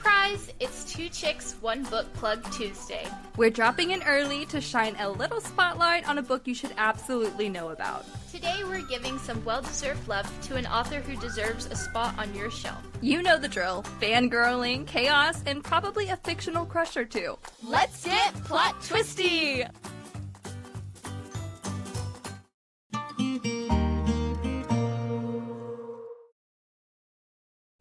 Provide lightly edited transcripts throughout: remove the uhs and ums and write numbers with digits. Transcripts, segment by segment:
Surprise! It's Two Chicks, One Book Plug Tuesday. We're dropping in early to shine a little spotlight on a book you should absolutely know about. Today we're giving some well-deserved love to an author who deserves a spot on your shelf. You know the drill. Fangirling, chaos, and probably a fictional crush or two. Let's get plot twisty!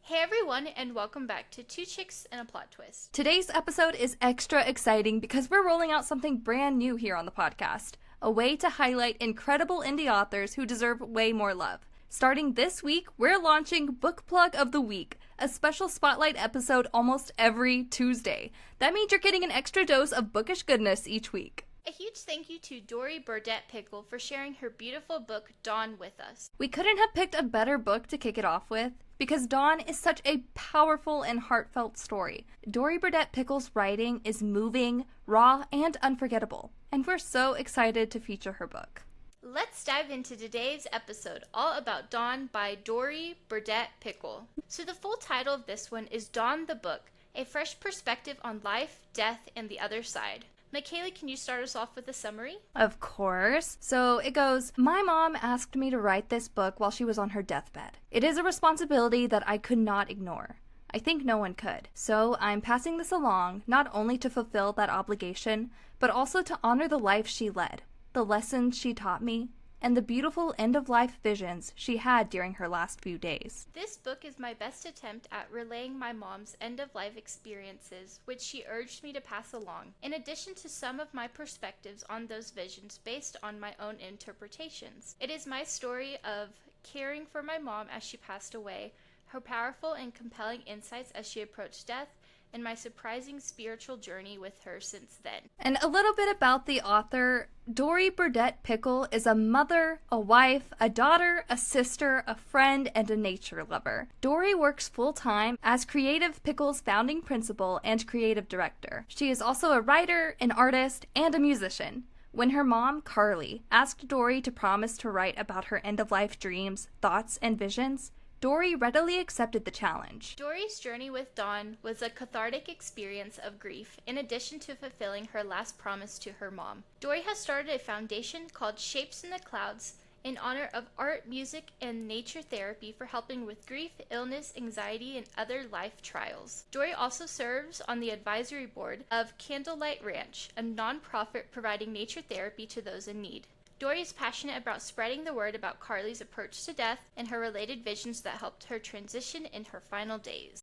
Hey everyone, and welcome back to Two Chicks and a Plot Twist. Today's episode is extra exciting because we're rolling out something brand new here on the podcast. A way to highlight incredible indie authors who deserve way more love. Starting this week, we're launching Book Plug of the Week, a special spotlight episode almost every Tuesday. That means you're getting an extra dose of bookish goodness each week. A huge thank you to Dorie Burdett Pickle for sharing her beautiful book, Dawn, with us. We couldn't have picked a better book to kick it off with, because Dawn is such a powerful and heartfelt story. Dorie Burdett Pickle's writing is moving, raw, and unforgettable, and we're so excited to feature her book. Let's dive into today's episode, all about Dawn by Dorie Burdett Pickle. So the full title of this one is Dawn the Book, a fresh perspective on life, death, and the other side. Michaela, can you start us off with a summary? Of course. So it goes, my mom asked me to write this book while she was on her deathbed. It is a responsibility that I could not ignore. I think no one could. So I'm passing this along, not only to fulfill that obligation, but also to honor the life she led, the lessons she taught me, and the beautiful end-of-life visions she had during her last few days. This book is my best attempt at relaying my mom's end-of-life experiences, which she urged me to pass along, in addition to some of my perspectives on those visions based on my own interpretations. It is my story of caring for my mom as she passed away, her powerful and compelling insights as she approached death, and my surprising spiritual journey with her since then. And a little bit about the author. Dorie Burdett Pickle is a mother, a wife, a daughter, a sister, a friend, and a nature lover. Dorie works full-time as Creative Pickle's founding principal and creative director. She is also a writer, an artist, and a musician. When her mom, Carly, asked Dorie to promise to write about her end-of-life dreams, thoughts, and visions, Dorie readily accepted the challenge. Dorie's journey with Dawn was a cathartic experience of grief, in addition to fulfilling her last promise to her mom. Dorie has started a foundation called Shapes in the Clouds in honor of art, music, and nature therapy for helping with grief, illness, anxiety, and other life trials. Dorie also serves on the advisory board of Candlelight Ranch, a nonprofit providing nature therapy to those in need. Dorie is passionate about spreading the word about Carly's approach to death and her related visions that helped her transition in her final days.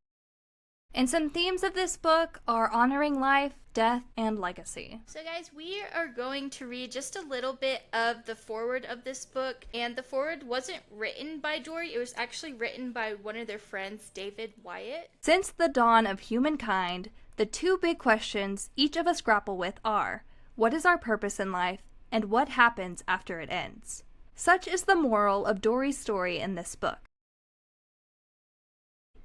And some themes of this book are honoring life, death, and legacy. So guys, we are going to read just a little bit of the foreword of this book, and the foreword wasn't written by Dorie, it was actually written by one of their friends, David Wyatt. Since the dawn of humankind, the two big questions each of us grapple with are, what is our purpose in life? And what happens after it ends. Such is the moral of Dorie's story in this book.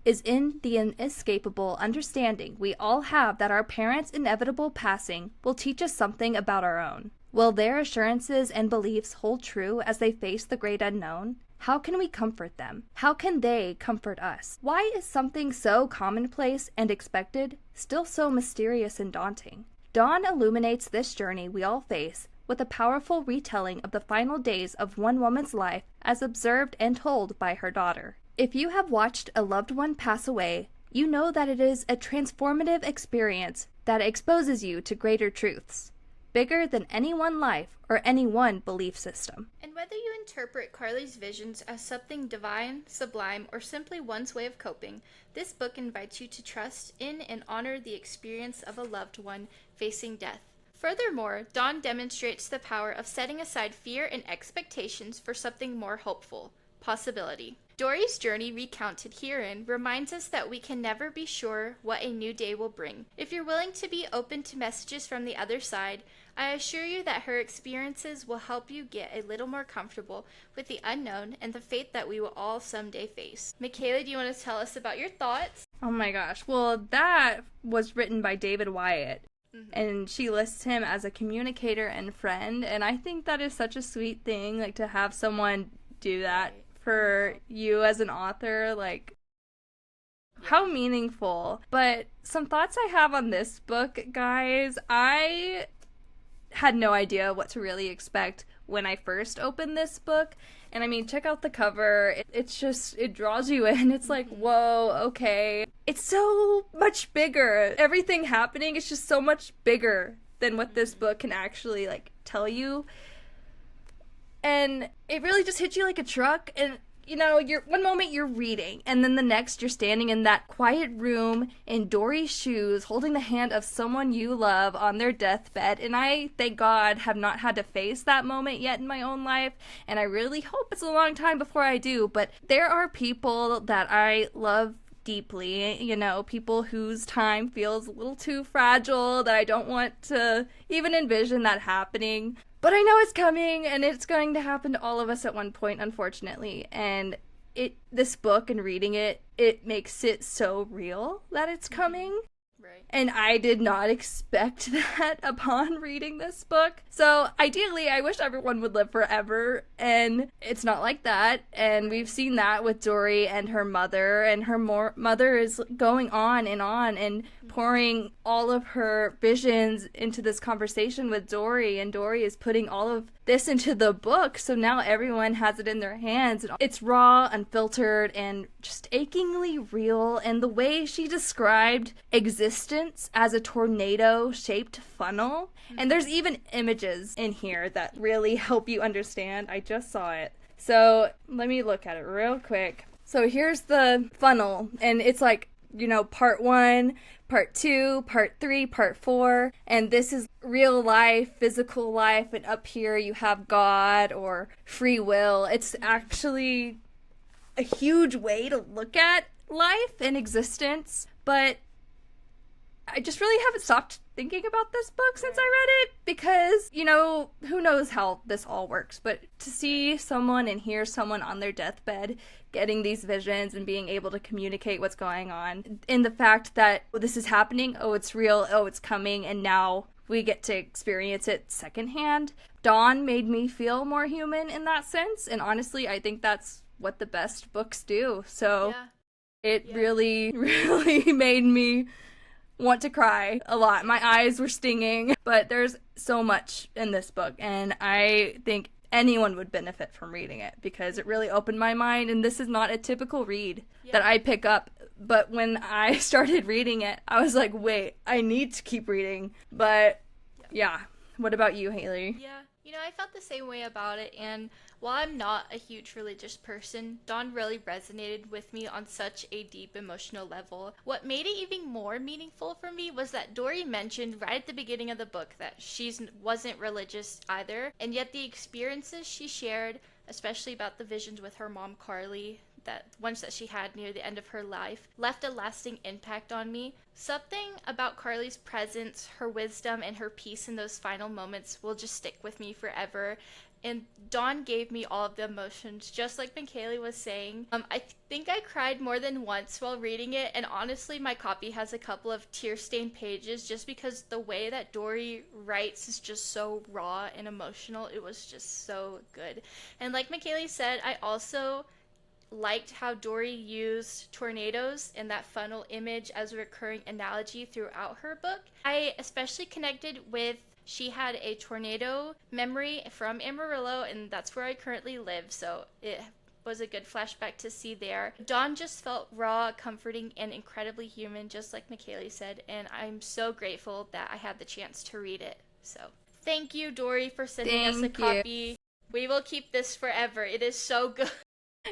Is in the inescapable understanding we all have that our parents' inevitable passing will teach us something about our own. Will their assurances and beliefs hold true as they face the great unknown? How can we comfort them? How can they comfort us? Why is something so commonplace and expected still so mysterious and daunting? Dawn illuminates this journey we all face with a powerful retelling of the final days of one woman's life as observed and told by her daughter. If you have watched a loved one pass away, you know that it is a transformative experience that exposes you to greater truths, bigger than any one life or any one belief system. And whether you interpret Carly's visions as something divine, sublime, or simply one's way of coping, this book invites you to trust in and honor the experience of a loved one facing death. Furthermore, Dawn demonstrates the power of setting aside fear and expectations for something more hopeful, possibility. Dorie's journey recounted herein reminds us that we can never be sure what a new day will bring. If you're willing to be open to messages from the other side, I assure you that her experiences will help you get a little more comfortable with the unknown and the fate that we will all someday face. Michaela, do you want to tell us about your thoughts? Oh my gosh, well that was written by David Wyatt. And she lists him as a communicator and friend, and I think that is such a sweet thing, like, to have someone do that for you as an author, like, How meaningful. But some thoughts I have on this book, guys. I had no idea what to really expect when I first opened this book. And I mean, check out the cover. It's just, it draws you in. It's like, whoa, okay. It's so much bigger. Everything happening is just so much bigger than what this book can actually, like, tell you. And it really just hits you like a truck. And, you know, one moment you're reading, and then the next you're standing in that quiet room in Dorie's shoes, holding the hand of someone you love on their deathbed. And I, thank God, have not had to face that moment yet in my own life. And I really hope it's a long time before I do. But there are people that I love deeply, you know, people whose time feels a little too fragile, that I don't want to even envision that happening. But I know it's coming, and it's going to happen to all of us at one point, unfortunately. And this book and reading it makes it so real that it's coming. Right. And I did not expect that upon reading this book. So ideally, I wish everyone would live forever, and it's not like that. And we've seen that with Dorie and her mother, and her mother is going on and pouring all of her visions into this conversation with Dorie, and Dorie is putting all of this into the book, so now everyone has it in their hands. It's raw, unfiltered, and just achingly real. And the way she described existence as a tornado-shaped funnel, and there's even images in here that really help you understand. I just saw it. So let me look at it real quick. So here's the funnel, and it's like, you know, part 1, part 2, part 3, part 4, and this is real life, physical life, and up here you have God or free will. It's actually a huge way to look at life and existence, but I just really haven't stopped thinking about this book since I read it, because, you know, who knows how this all works, but to see someone and hear someone on their deathbed getting these visions and being able to communicate what's going on, and the fact that this is happening, oh, it's real, oh, it's coming, and now we get to experience it secondhand. Dawn made me feel more human in that sense, and honestly, I think that's what the best books do. So it really, really made me want to cry a lot. My eyes were stinging, but there's so much in this book, and I think anyone would benefit from reading it, because it really opened my mind. And this is not a typical read that I pick up, but when I started reading it, I was like, wait, I need to keep reading. But yeah, what about you, Haley? Yeah, you know, I felt the same way about it, and while I'm not a huge religious person, Dawn really resonated with me on such a deep emotional level. What made it even more meaningful for me was that Dorie mentioned right at the beginning of the book that she wasn't religious either, and yet the experiences she shared, especially about the visions with her mom Carly, that ones that she had near the end of her life, left a lasting impact on me. Something about Carly's presence, her wisdom, and her peace in those final moments will just stick with me forever. And Dawn gave me all of the emotions, just like Michaela was saying. I think I cried more than once while reading it, and honestly, my copy has a couple of tear-stained pages just because the way that Dorie writes is just so raw and emotional. It was just so good. And like Michaela said, I also liked how Dorie used tornadoes and that funnel image as a recurring analogy throughout her book. I especially connected with, she had a tornado memory from Amarillo, and that's where I currently live, so it was a good flashback to see there. Dawn just felt raw, comforting, and incredibly human, just like Michaela said, and I'm so grateful that I had the chance to read it. So thank you, Dorie, for sending us a copy. We will keep this forever. It is so good.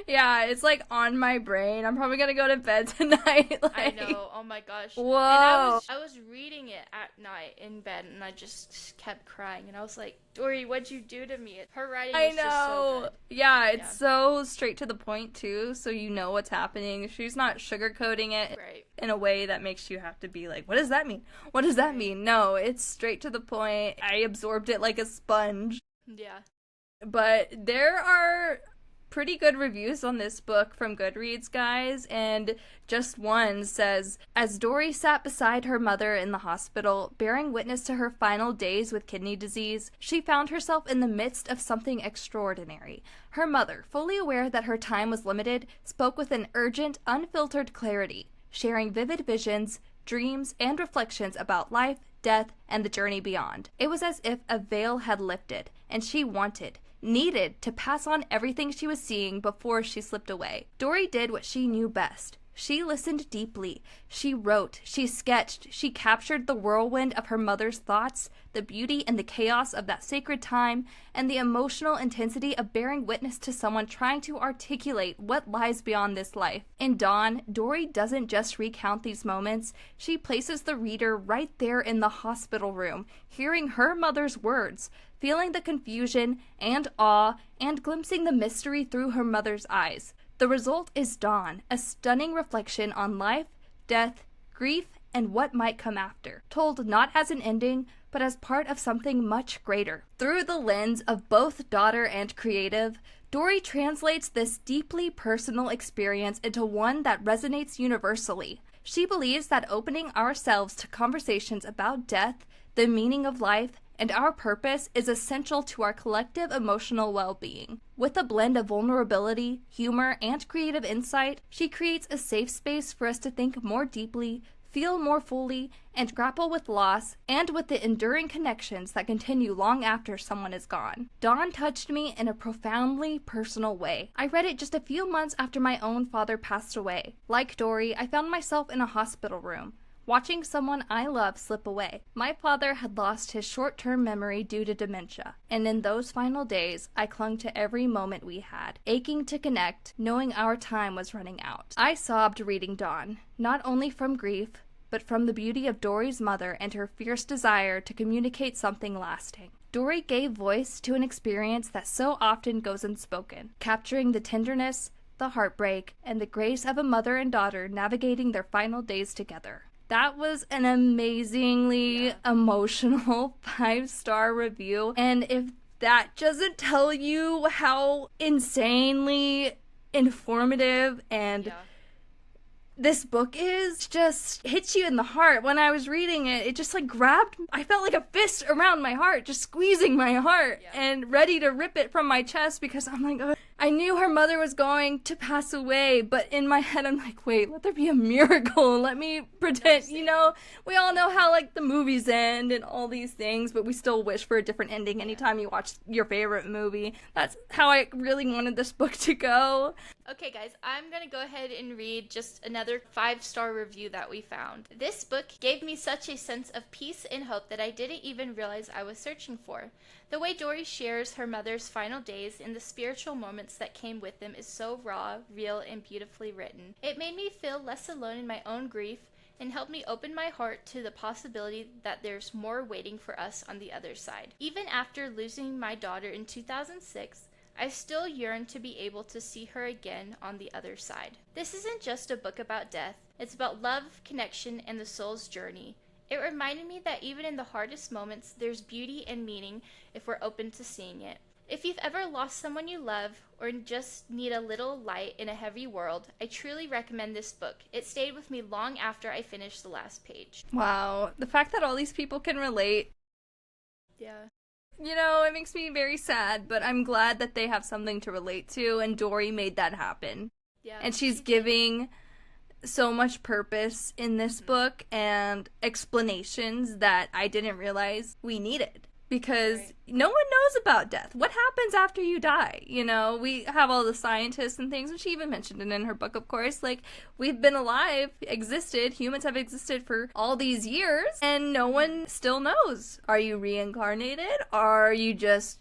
Yeah, it's like on my brain. I'm probably gonna go to bed tonight. I know. Oh my gosh. Whoa. And I was reading it at night in bed, and I just kept crying. And I was like, Dorie, what'd you do to me? Her writing is just so good. Yeah, it's so straight to the point too, so you know what's happening. She's not sugarcoating it in a way that makes you have to be like, what does that mean? What does that mean? No, it's straight to the point. I absorbed it like a sponge. Yeah. But there are pretty good reviews on this book from Goodreads, guys, and just one says, as Dorie sat beside her mother in the hospital, bearing witness to her final days with kidney disease, she found herself in the midst of something extraordinary. Her mother, fully aware that her time was limited, spoke with an urgent, unfiltered clarity. sharing vivid visions, dreams, and reflections about life, death, and the journey beyond. It was as if a veil had lifted, and she needed to pass on everything she was seeing before she slipped away. Dorie did what she knew best. She listened deeply. She wrote, she sketched, she captured the whirlwind of her mother's thoughts, the beauty and the chaos of that sacred time, and the emotional intensity of bearing witness to someone trying to articulate what lies beyond this life. In Dawn, Dorie doesn't just recount these moments, she places the reader right there in the hospital room, hearing her mother's words, feeling the confusion and awe, and glimpsing the mystery through her mother's eyes. The result is Dawn, a stunning reflection on life, death, grief, and what might come after, told not as an ending, but as part of something much greater. Through the lens of both daughter and creative, Dorie translates this deeply personal experience into one that resonates universally. She believes that opening ourselves to conversations about death, the meaning of life, and our purpose is essential to our collective emotional well-being. With a blend of vulnerability, humor, and creative insight, she creates a safe space for us to think more deeply, feel more fully, and grapple with loss, and with the enduring connections that continue long after someone is gone. Dawn touched me in a profoundly personal way. I read it just a few months after my own father passed away. Like Dorie, I found myself in a hospital room, watching someone I love slip away. My father had lost his short-term memory due to dementia, and in those final days, I clung to every moment we had, aching to connect, knowing our time was running out. I sobbed reading Dawn, not only from grief, but from the beauty of Dorie's mother and her fierce desire to communicate something lasting. Dorie gave voice to an experience that so often goes unspoken, capturing the tenderness, the heartbreak, and the grace of a mother and daughter navigating their final days together. That was an amazingly emotional 5-star review. And if that doesn't tell you how insanely informative and this book is, just hits you in the heart. When I was reading it, it just like grabbed, I felt like a fist around my heart, just squeezing my heart and ready to rip it from my chest, because I'm like, oh, I knew her mother was going to pass away, but in my head I'm like, wait, let there be a miracle. Let me pretend, you know, we all know how like the movies end and all these things, but we still wish for a different ending anytime you watch your favorite movie. That's how I really wanted this book to go. Okay guys, I'm gonna go ahead and read just another 5-star review that we found. This book gave me such a sense of peace and hope that I didn't even realize I was searching for. The way Dorie shares her mother's final days and the spiritual moments that came with them is so raw, real, and beautifully written. It made me feel less alone in my own grief and helped me open my heart to the possibility that there's more waiting for us on the other side. Even after losing my daughter in 2006, I still yearn to be able to see her again on the other side. This isn't just a book about death, it's about love, connection, and the soul's journey. It reminded me that even in the hardest moments, there's beauty and meaning if we're open to seeing it. If you've ever lost someone you love or just need a little light in a heavy world, I truly recommend this book. It stayed with me long after I finished the last page. Wow, the fact that all these people can relate. Yeah. You know, it makes me very sad, but I'm glad that they have something to relate to, and Dorie made that happen. Yeah. And she's giving so much purpose in this book and explanations that I didn't realize we needed. Because no one knows about death. What happens after you die? You know, we have all the scientists and things, and she even mentioned it in her book, of course. Like, we've been alive, existed, humans have existed for all these years, and no one still knows. Are you reincarnated? Are you just,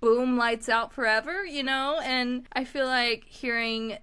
boom, lights out forever, you know? And I feel like hearing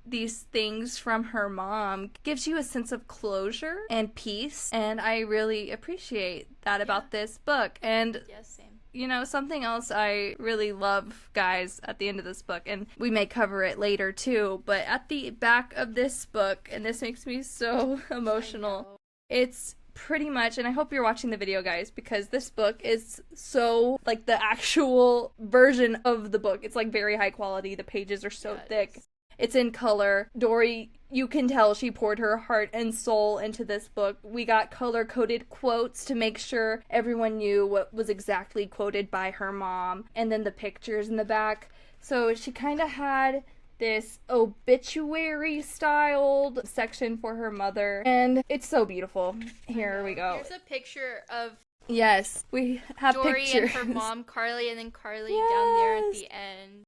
these things from her mom gives you a sense of closure and peace, and I really appreciate that about this book. And Same. you know, something else I really love, guys, at the end of this book, and we may cover it later too, but at the back of this book, and this makes me so emotional, it's pretty much, and I hope you're watching the video, guys, because this book is so, like, the actual version of the book. It's like very high quality. The pages are so thick. It's in color. Dorie, you can tell she poured her heart and soul into this book. We got color-coded quotes to make sure everyone knew what was exactly quoted by her mom, and then the pictures in the back. So she kind of had this obituary styled section for her mother, and it's so beautiful. Here we go. Here's a picture of Yes, we have Dorie pictures. and her mom, Carly, and then Carly down there at the end.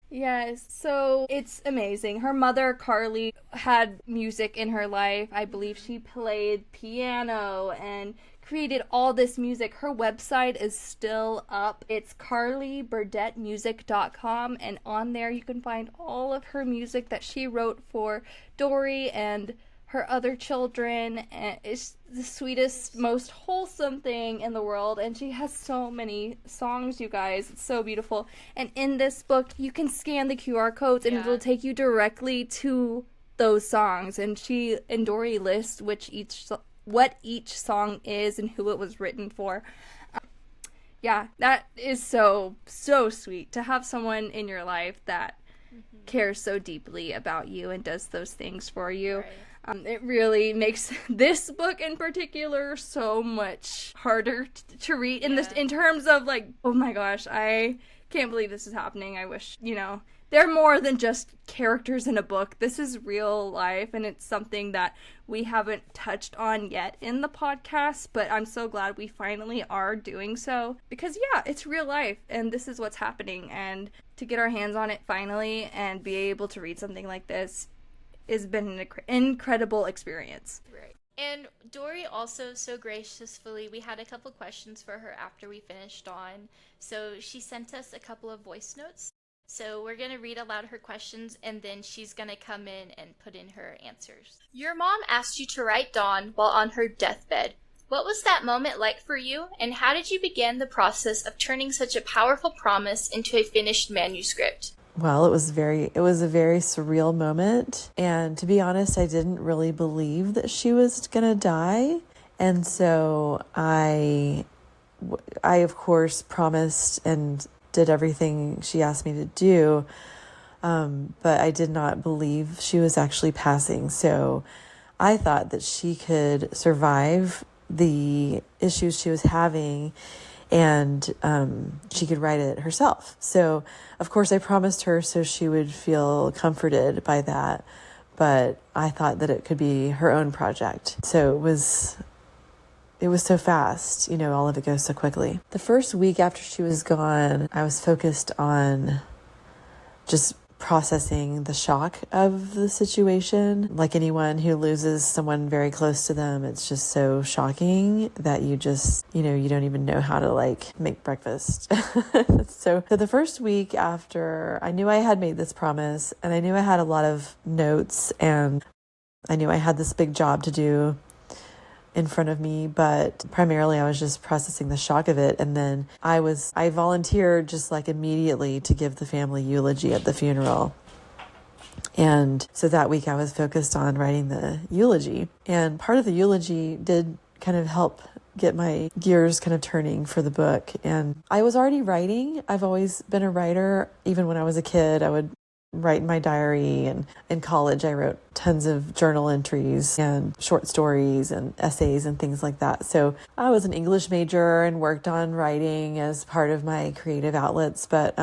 Yes, so it's amazing. Her mother, Carly, had music in her life. I believe she played piano and created all this music. Her website is still up. It's carlyburdettmusic.com, and on there you can find all of her music that she wrote for Dorie and her other children. And it's the sweetest, most wholesome thing in the world, and she has so many songs, you guys. It's so beautiful. And in this book you can scan the QR codes and it'll take you directly to those songs, and Dorie lists what each song is and who it was written for. Yeah, that is so sweet to have someone in your life that cares so deeply about you and does those things for you. Right. It really makes this book in particular so much harder to read in terms of like, oh my gosh, I can't believe this is happening. I wish, they're more than just characters in a book. This is real life, and it's something that we haven't touched on yet in the podcast, but I'm so glad we finally are doing so, because it's real life and this is what's happening, and to get our hands on it finally and be able to read something like this has been an incredible experience. Right. And Dorie also so graciously, we had a couple questions for her after we finished on, so she sent us a couple of voice notes. So we're going to read aloud her questions, and then she's going to come in and put in her answers. Your mom asked you to write Dawn while on her deathbed. What was that moment like for you, and how did you begin the process of turning such a powerful promise into a finished manuscript? Well, it was a very surreal moment. And to be honest, I didn't really believe that she was going to die. And so I of course promised and did everything she asked me to do. But I did not believe she was actually passing. So I thought that she could survive the issues she was having, and she could write it herself. So, of course, I promised her so she would feel comforted by that. But I thought that it could be her own project. So it was so fast, all of it goes so quickly. The first week after she was gone, I was focused on just processing the shock of the situation. Like anyone who loses someone very close to them, it's just so shocking that you just, you don't even know how to make breakfast. So the first week after, I knew I had made this promise, and I knew I had a lot of notes, and I knew I had this big job to do in front of me, but primarily I was just processing the shock of it. And then I volunteered just immediately to give the family eulogy at the funeral. And so that week I was focused on writing the eulogy, and part of the eulogy did kind of help get my gears kind of turning for the book. And I was already writing. I've always been a writer. Even when I was a kid, I would write in my diary, and in college I wrote tons of journal entries and short stories and essays and things like that. So I was an English major and worked on writing as part of my creative outlets, but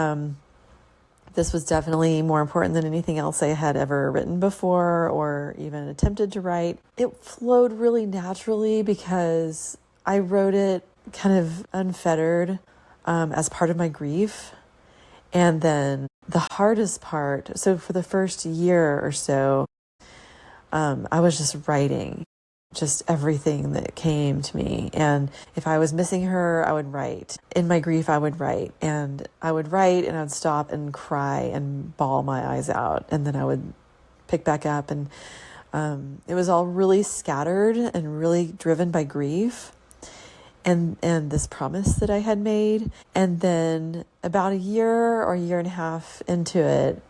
this was definitely more important than anything else I had ever written before or even attempted to write. It flowed really naturally because I wrote it kind of unfettered as part of my grief. And then the hardest part, so for the first year or so, I was just writing just everything that came to me. And if I was missing her, I would write. In my grief, I would write. And I would write, and I would stop and cry and bawl my eyes out. And then I would pick back up. And it was all really scattered and really driven by grief. And this promise that I had made. And then about a year or a year and a half into it,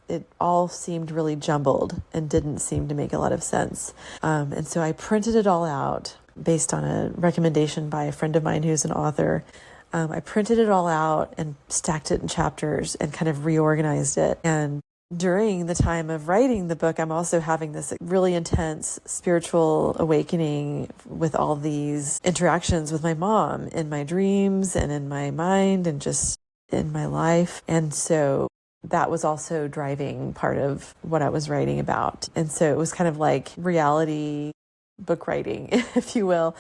it all seemed really jumbled and didn't seem to make a lot of sense. And so I printed it all out based on a recommendation by a friend of mine who's an author. I printed it all out and stacked it in chapters and kind of reorganized it. And during the time of writing the book, I'm also having this really intense spiritual awakening with all these interactions with my mom in my dreams and in my mind and just in my life. And so that was also driving part of what I was writing about. And so it was kind of like reality book writing, if you will,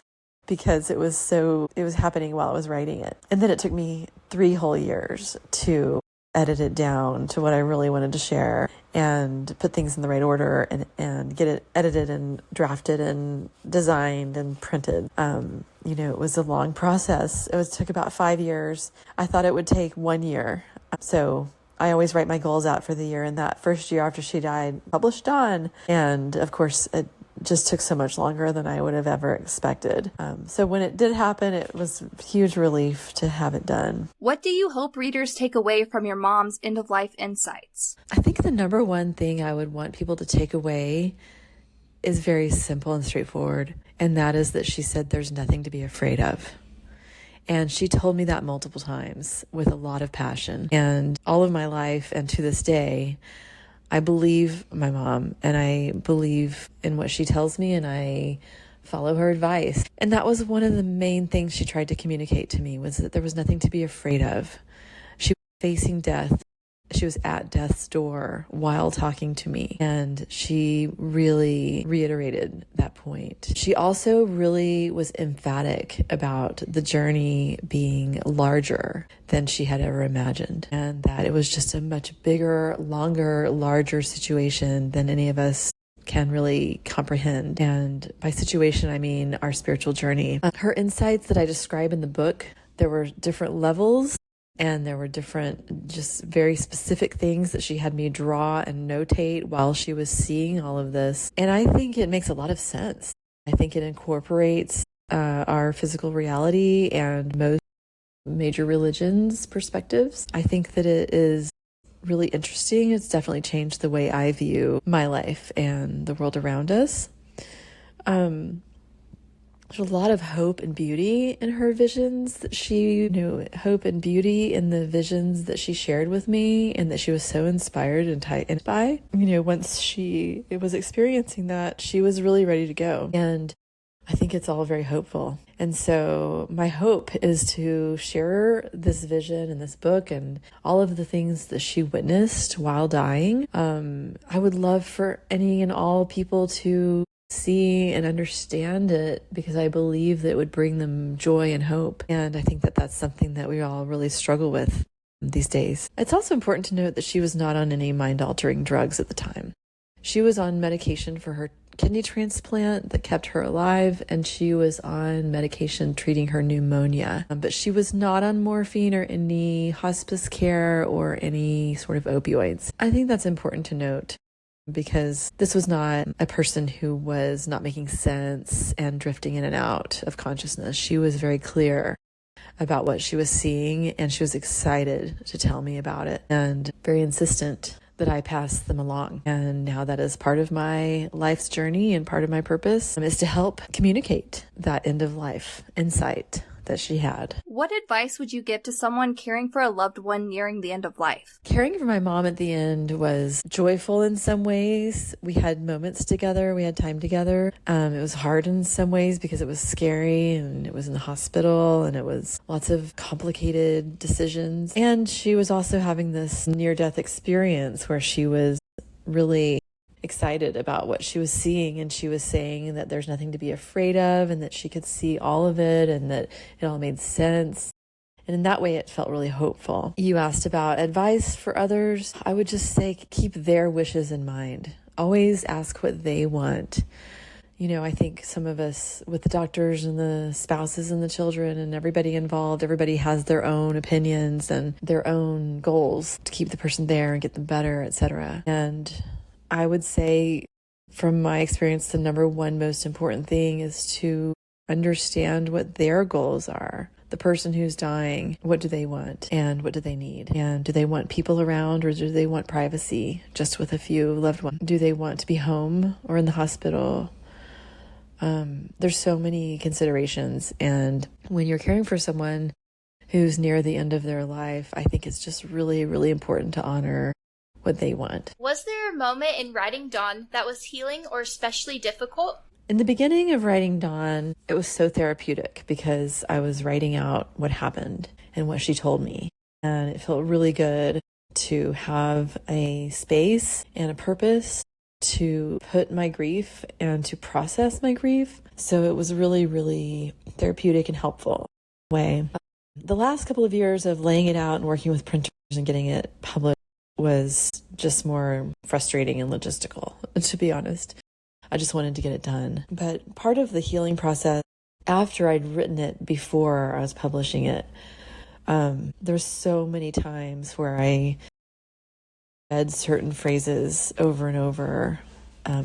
because it was happening while I was writing it. And then it took me 3 whole years to edit it down to what I really wanted to share and put things in the right order and get it edited and drafted and designed and printed. It was a long process. It took about 5 years. I thought it would take 1 year. So I always write my goals out for the year. And that first year after she died, published Dawn. And of course, it just took so much longer than I would have ever expected. So when it did happen, it was a huge relief to have it done. What do you hope readers take away from your mom's end-of-life insights? I think the number one thing I would want people to take away is very simple and straightforward. And that is that she said there's nothing to be afraid of. And she told me that multiple times with a lot of passion. And all of my life and to this day, I believe my mom and I believe in what she tells me and I follow her advice. And that was one of the main things she tried to communicate to me, was that there was nothing to be afraid of. She was facing death. She was at death's door while talking to me, and she really reiterated that point. She also really was emphatic about the journey being larger than she had ever imagined, and that it was just a much bigger, longer, larger situation than any of us can really comprehend. And by situation, I mean our spiritual journey. Her insights that I describe in the book, there were different levels. And there were different, just very specific things that she had me draw and notate while she was seeing all of this. And I think it makes a lot of sense. I think it incorporates our physical reality and most major religions' perspectives. I think that it is really interesting. It's definitely changed the way I view my life and the world around us. There's a lot of hope and beauty in her visions that she knew, hope and beauty in the visions that she shared with me and that she was so inspired and tightened by. Once she was experiencing that, she was really ready to go. And I think it's all very hopeful. And so my hope is to share this vision in this book and all of the things that she witnessed while dying. I would love for any and all people to see and understand it, because I believe that it would bring them joy and hope. And I think that that's something that we all really struggle with these days. It's also important to note that she was not on any mind-altering drugs at the time. She was on medication for her kidney transplant that kept her alive, and she was on medication treating her pneumonia. But she was not on morphine or any hospice care or any sort of opioids. I think that's important to note, because this was not a person who was not making sense and drifting in and out of consciousness. She was very clear about what she was seeing, and she was excited to tell me about it and very insistent that I pass them along. And now that is part of my life's journey, and part of my purpose is to help communicate that end of life insight that she had. What advice would you give to someone caring for a loved one nearing the end of life? Caring for my mom at the end was joyful in some ways. We had moments together. We had time together. It was hard in some ways because it was scary, and it was in the hospital, and it was lots of complicated decisions. And she was also having this near-death experience where she was really excited about what she was seeing, and she was saying that there's nothing to be afraid of, and that she could see all of it, and that it all made sense. And in that way, it felt really hopeful. You asked about advice for others. I would just say keep their wishes in mind. Always ask what they want. I think some of us, with the doctors and the spouses and the children and everybody involved, everybody has their own opinions and their own goals to keep the person there and get them better, etc. And I would say, from my experience, the number one most important thing is to understand what their goals are. The person who's dying, what do they want and what do they need? And do they want people around, or do they want privacy just with a few loved ones? Do they want to be home or in the hospital? There's so many considerations. And when you're caring for someone who's near the end of their life, I think it's just really, really important to honor what they want. Was there a moment in writing Dawn that was healing or especially difficult? In the beginning of writing Dawn, it was so therapeutic because I was writing out what happened and what she told me. And it felt really good to have a space and a purpose to put my grief and to process my grief. So it was really, really therapeutic and helpful way. The last couple of years of laying it out and working with printers and getting it published was just more frustrating and logistical, to be honest. I just wanted to get it done. But part of the healing process, after I'd written it before I was publishing it, there's so many times where I read certain phrases over and over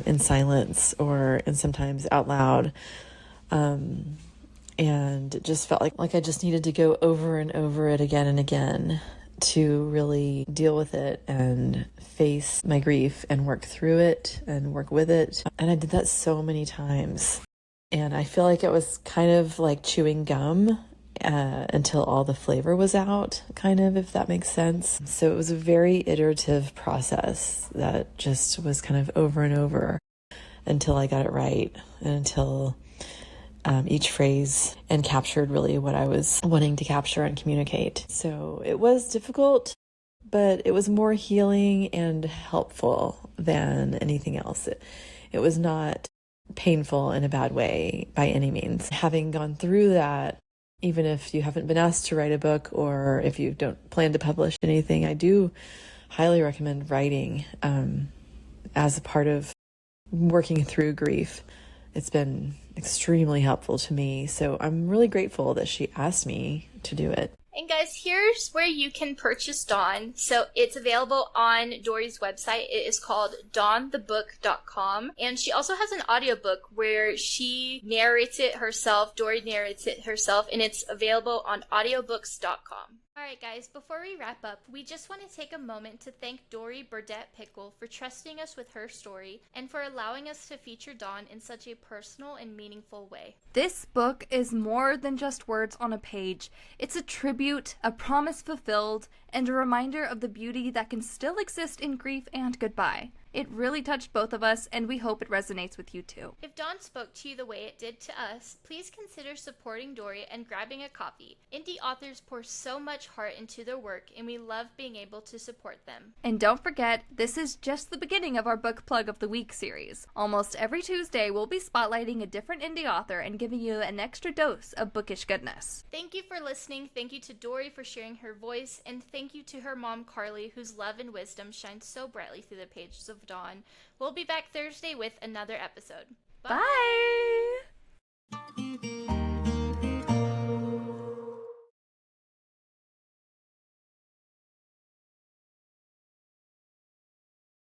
in silence and sometimes out loud. And it just felt like I just needed to go over and over it again and again to really deal with it and face my grief and work through it and work with it. And I did that so many times. And I feel like it was kind of like chewing gum until all the flavor was out, kind of, if that makes sense. So it was a very iterative process that just was kind of over and over until I got it right and until each phrase and captured really what I was wanting to capture and communicate. So it was difficult, but it was more healing and helpful than anything else. It was not painful in a bad way by any means. Having gone through that, even if you haven't been asked to write a book or if you don't plan to publish anything, I do highly recommend writing as a part of working through grief. It's been extremely helpful to me. So I'm really grateful that she asked me to do it. And guys, here's where you can purchase Dawn. So it's available on Dorie's website. It is called dawnthebook.com. And she also has an audiobook where she narrates it herself. Dorie narrates it herself, and it's available on audiobooks.com. Alright guys, before we wrap up, we just want to take a moment to thank Dorie Burdett Pickle for trusting us with her story and for allowing us to feature Dawn in such a personal and meaningful way. This book is more than just words on a page. It's a tribute, a promise fulfilled, and a reminder of the beauty that can still exist in grief and goodbye. It really touched both of us, and we hope it resonates with you too. If Dawn spoke to you the way it did to us, please consider supporting Dorie and grabbing a copy. Indie authors pour so much heart into their work, and we love being able to support them. And don't forget, this is just the beginning of our Book Plug of the Week series. Almost every Tuesday, we'll be spotlighting a different indie author and giving you an extra dose of bookish goodness. Thank you for listening, thank you to Dorie for sharing her voice, and thank you to her mom Carly, whose love and wisdom shines so brightly through the pages of Dawn. We'll be back Thursday with another episode. Bye! Bye.